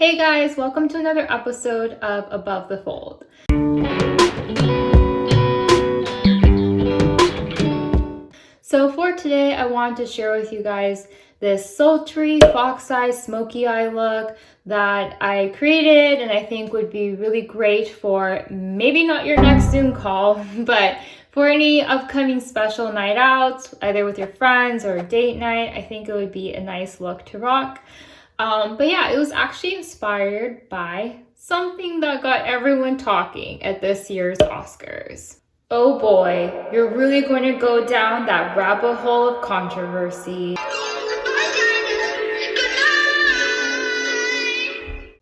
Hey guys, welcome to another episode of Above the Fold. So for today, I wanted to share with you guys this sultry fox eye smoky eye look that I created and I think would be really great for maybe not your next Zoom call, but for any upcoming special night outs, either with your friends or a date night. I think it would be a nice look to rock. But yeah, it was actually inspired by something that got everyone talking at this year's Oscars. Oh boy, you're really going to go down that rabbit hole of controversy.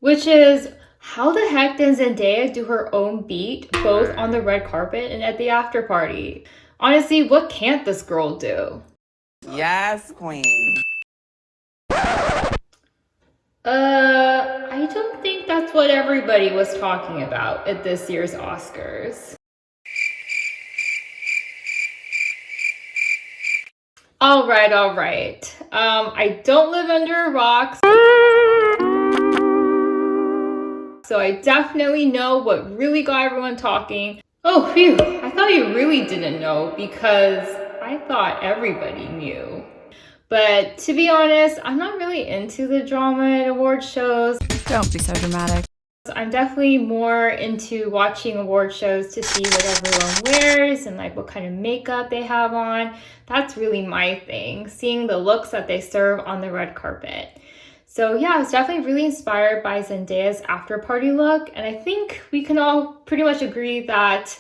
Which is, how the heck did Zendaya do her own beat, both on the red carpet and at the after party? Honestly, what can't this girl do? Yes, queen. I don't think that's what everybody was talking about at this year's Oscars. All right. I don't live under a rock, so I definitely know what really got everyone talking. Oh, phew, I thought you really didn't know because I thought everybody knew. But to be honest, I'm not really into the drama at award shows. Don't be so dramatic. I'm definitely more into watching award shows to see what everyone wears and like what kind of makeup they have on. That's really my thing, seeing the looks that they serve on the red carpet. So yeah, I was definitely really inspired by Zendaya's after party look, and I think we can all pretty much agree that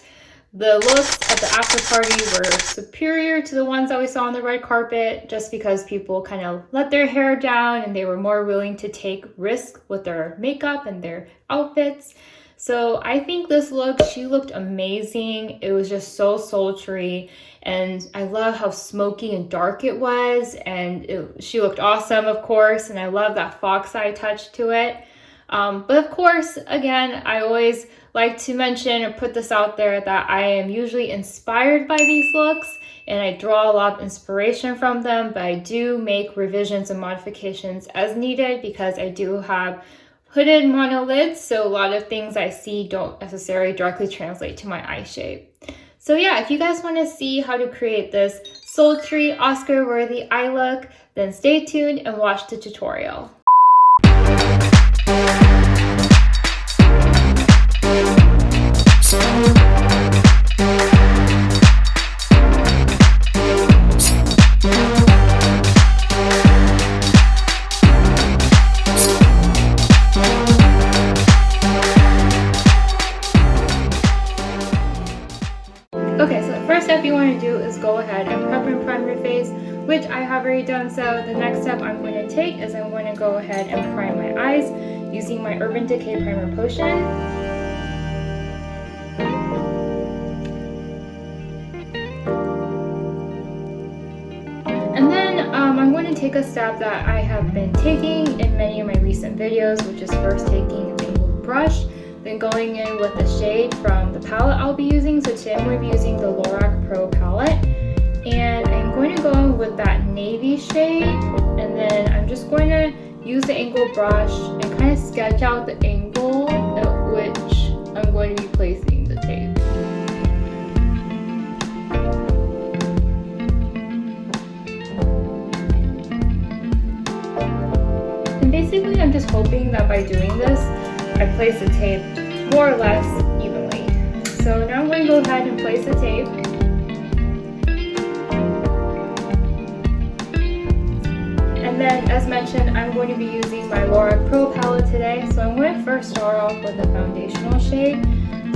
the looks at the after party were superior to the ones that we saw on the red carpet, just because people kind of let their hair down and they were more willing to take risks with their makeup and their outfits. So I think this look, she looked amazing. It was just so sultry, and I love how smoky and dark it was, and she looked awesome, of course, and I love that fox eye touch to it. But of course, again, I always like to mention or put this out there that I am usually inspired by these looks and I draw a lot of inspiration from them, but I do make revisions and modifications as needed because I do have hooded monolids, so a lot of things I see don't necessarily directly translate to my eye shape. So yeah, if you guys want to see how to create this sultry, Oscar-worthy eye look, then stay tuned and watch the tutorial. Okay, so the first step you want to do is go ahead and prep and prime your face, which I have already done. So the next step I'm going to take is I'm going to go ahead and prime my eyes using my Urban Decay Primer Potion. And then I'm going to take a step that I have been taking in many of my recent videos, which is first taking an angled brush, then going in with the shade from the palette I'll be using. So today I'm going to be using the Lorac Pro Palette, and I'm going to go in with that navy shade, and then I'm just going to use the angled brush and kind of sketch out the angle at which I'm going to be placing the tape. And basically I'm just hoping that by doing this, I place the tape more or less evenly. So now I'm going to go ahead and place the tape. And then, as mentioned, I'm going to be using my Lorac Pro Palette today. So I'm going to first start off with the foundational shade.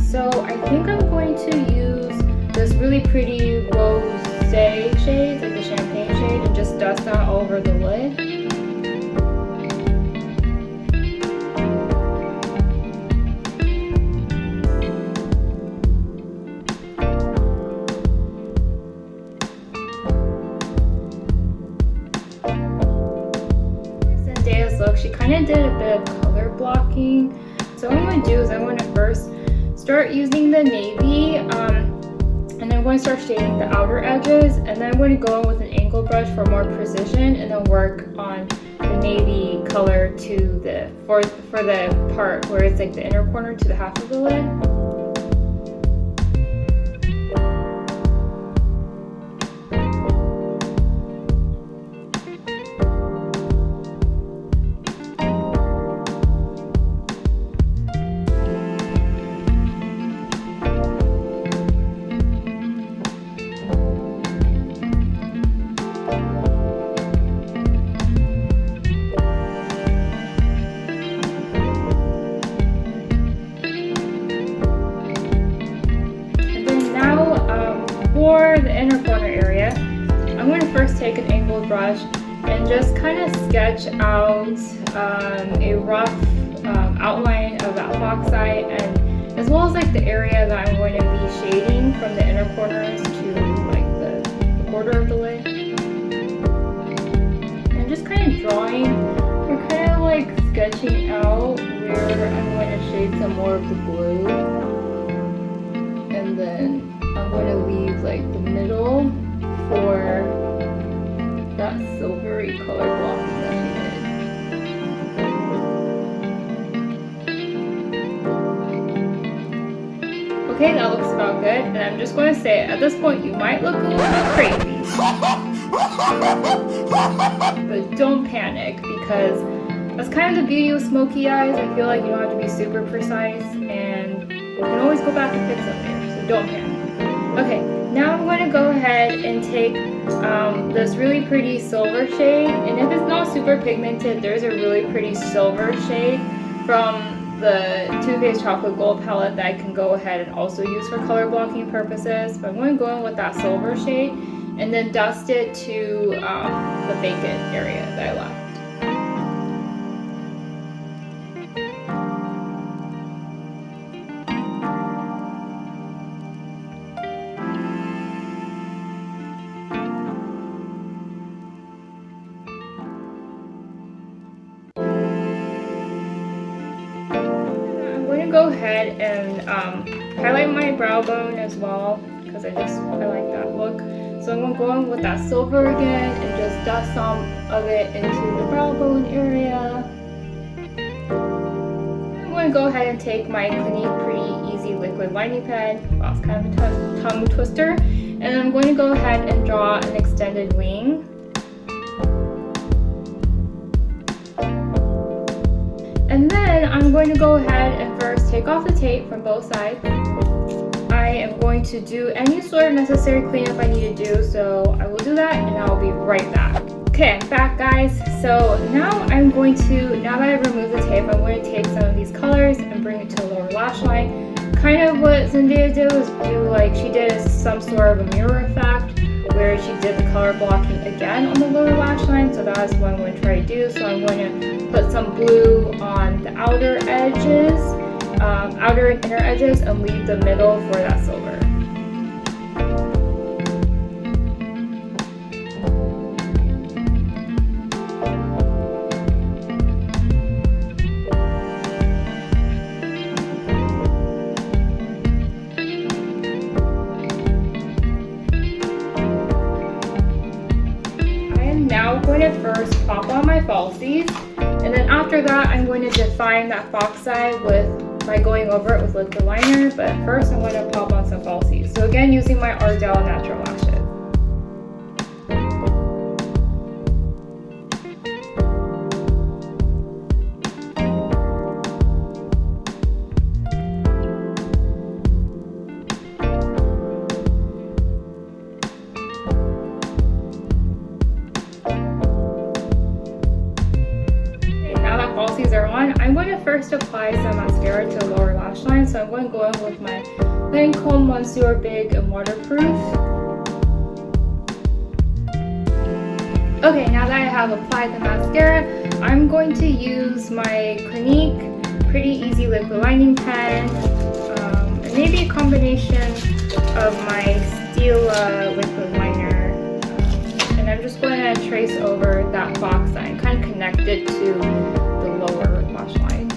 So I think I'm going to use this really pretty rosy shade, like the champagne shade, and just dust that all over the lid. Look, she kind of did a bit of color blocking. So what I'm going to do is I'm going to first start using the navy, and I'm going to start shading the outer edges, and then I'm going to go in with an angled brush for more precision, and then work on the navy color to the for the part where it's like the inner corner to the half of the lid. For the inner corner area, I'm going to first take an angled brush and just kind of sketch out a rough outline of that fox eye, and as well as like the area that I'm going to be shading from the inner corners to like the quarter of the lid. And just kind of drawing, we're kind of like sketching out where I'm going to shade some more of the blue, and then I'm going to leave like the middle for that silvery color blocking that we did. Okay, that looks about good, and I'm just going to say at this point you might look a little bit crazy, but don't panic, because that's kind of the beauty with smoky eyes. I feel like you don't have to be super precise, and you can always go back and fix them later, so don't panic. Okay, now I'm going to go ahead and take this really pretty silver shade, and if it's not super pigmented, there's a really pretty silver shade from the Too Faced Chocolate Gold palette that I can go ahead and also use for color blocking purposes. But I'm going to go in with that silver shade and then dust it to the vacant area that I left. Go ahead and highlight my brow bone as well, because I like that look. So I'm going with that silver again and just dust some of it into the brow bone area. I'm going to go ahead and take my Clinique Pretty Easy liquid lining pen. Well, it's kind of a tongue twister, and I'm going to go ahead and draw an extended wing. And then I'm going to go ahead and first take off the tape from both sides. I am going to do any sort of necessary cleanup I need to do, so I will do that and I'll be right back. Okay, I'm back, guys. So now now that I've removed the tape, I'm going to take some of these colors and bring it to the lower lash line. Kind of what Zendaya did was she did some sort of a mirror effect, where she did the color blocking again on the lower lash line, so that's what I'm going to try to do. So I'm going to put some blue on the outer edges, outer and inner edges, and leave the middle for that silver. Now I'm going to first pop on my falsies, and then after that I'm going to define that fox eye by going over it with liquid liner, but first I'm going to pop on some falsies. So again, using my Ardell natural lashes. I'm going to first apply some mascara to the lower lash line, so I'm going to go in with my Lancome Monsieur Big and Waterproof. Okay, now that I have applied the mascara, I'm going to use my Clinique Pretty Easy liquid lining pen, and maybe a combination of my Stila liquid liner, and I'm just going to trace over that fox eye, kind of connect it to the lower lash line.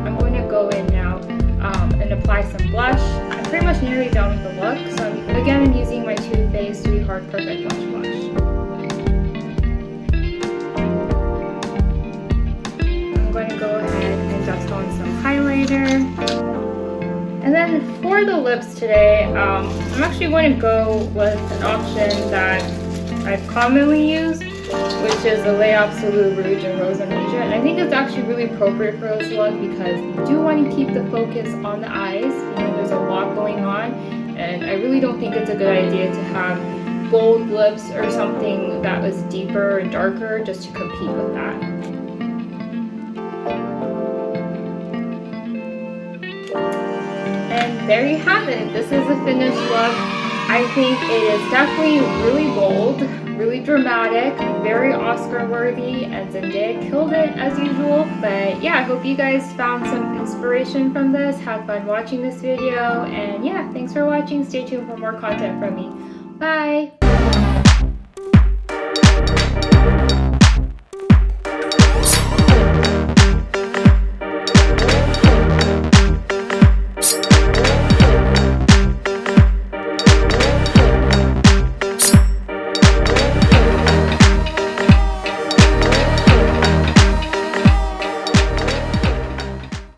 I'm going to go in now and apply some blush. lips today. I'm actually going to go with an option that I've commonly used, which is the Le Absolu Rouge and Rose Amnesia. And I think it's actually really appropriate for this look because you do want to keep the focus on the eyes. You know, there's a lot going on, and I really don't think it's a good idea to have bold lips or something that was deeper and darker just to compete with that. And there you have it. This is the finished look. I think it is definitely really bold, really dramatic, very Oscar worthy, and Zendaya killed it as usual. But yeah, I hope you guys found some inspiration from this, had fun watching this video, and yeah, thanks for watching. Stay tuned for more content from me. Bye!